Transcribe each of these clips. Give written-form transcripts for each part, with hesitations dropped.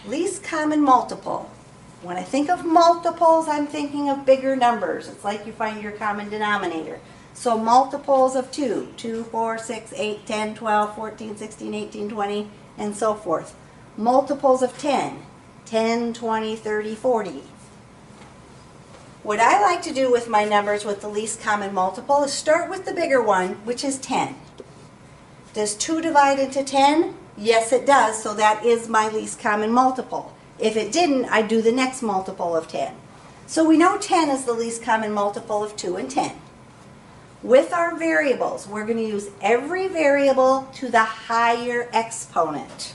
Least common multiple. When I think of multiples, I'm thinking of bigger numbers. It's like you find your common denominator. So multiples of 2, 2, 4, 6, 8, 10, 12, 14, 16, 18, 20, and so forth. Multiples of 10, 10, 20, 30, 40. What I like to do with my numbers with the least common multiple is start with the bigger one, which is 10. Does 2 divide into 10? Yes, it does, so that is my least common multiple. If it didn't, I'd do the next multiple of 10. So we know 10 is the least common multiple of 2 and 10. With our variables, we're going to use every variable to the higher exponent.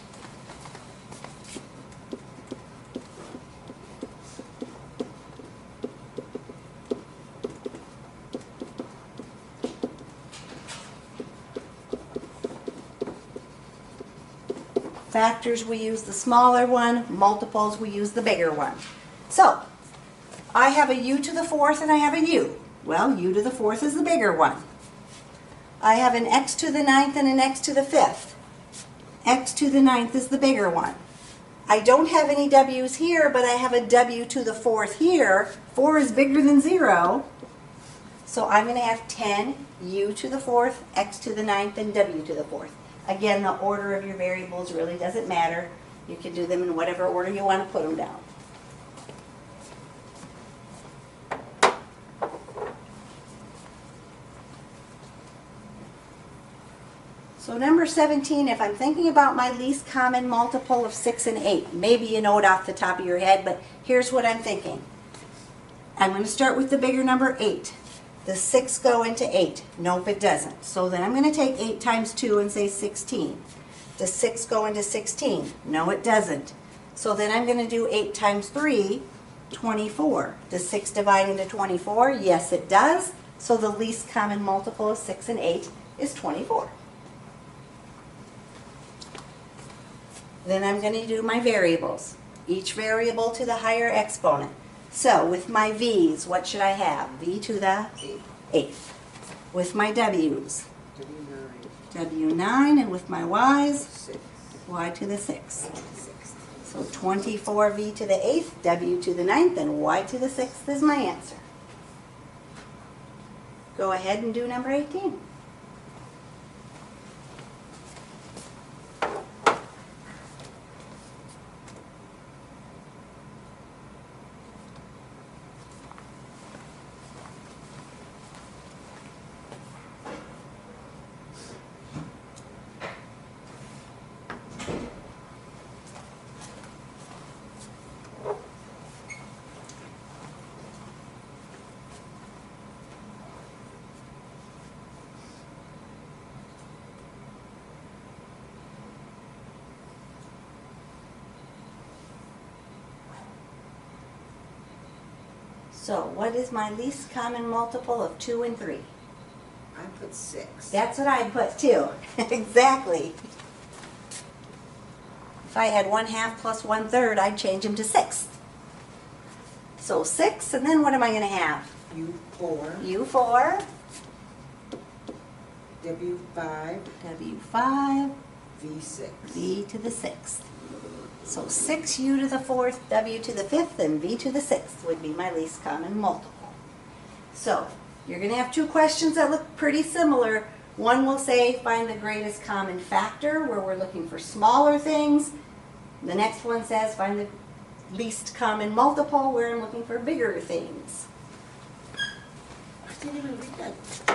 Factors, we use the smaller one. Multiples, we use the bigger one. So, I have a u to the fourth and I have a u. Well, u to the fourth is the bigger one. I have an x to the ninth and an x to the fifth. X to the ninth is the bigger one. I don't have any w's here, but I have a w to the fourth here. 4 is bigger than 0. So I'm going to have 10 u to the fourth, x to the ninth, and w to the fourth. Again, the order of your variables really doesn't matter. You can do them in whatever order you want to put them down. So number 17, if I'm thinking about my least common multiple of 6 and 8, maybe you know it off the top of your head, but here's what I'm thinking. I'm going to start with the bigger number 8. Does 6 go into 8? Nope, it doesn't. So then I'm going to take 8 times 2 and say 16. Does 6 go into 16? No, it doesn't. So then I'm going to do 8 times 3, 24. Does 6 divide into 24? Yes, it does. So the least common multiple of 6 and 8 is 24. Then I'm going to do my variables. Each variable to the higher exponent. So with my v's, what should I have? V to the 8th. With my w's, W9, and with my y's, y to the 6th. So 24v to the 8th, w to the 9th, and y to the 6th is my answer. Go ahead and do number 18. So, what is my least common multiple of 2 and 3? I put 6. That's what I put too. Exactly. If I had 1/2 plus 1/3, I'd change them to 6. So 6, and then what am I going to have? U4. U4. W5. W5. V6. V to the 6th. So 6u to the 4th, w to the 5th, and v to the 6th would be my least common multiple. So you're going to have two questions that look pretty similar. One will say find the greatest common factor, where we're looking for smaller things. The next one says find the least common multiple, where I'm looking for bigger things. I didn't even read that.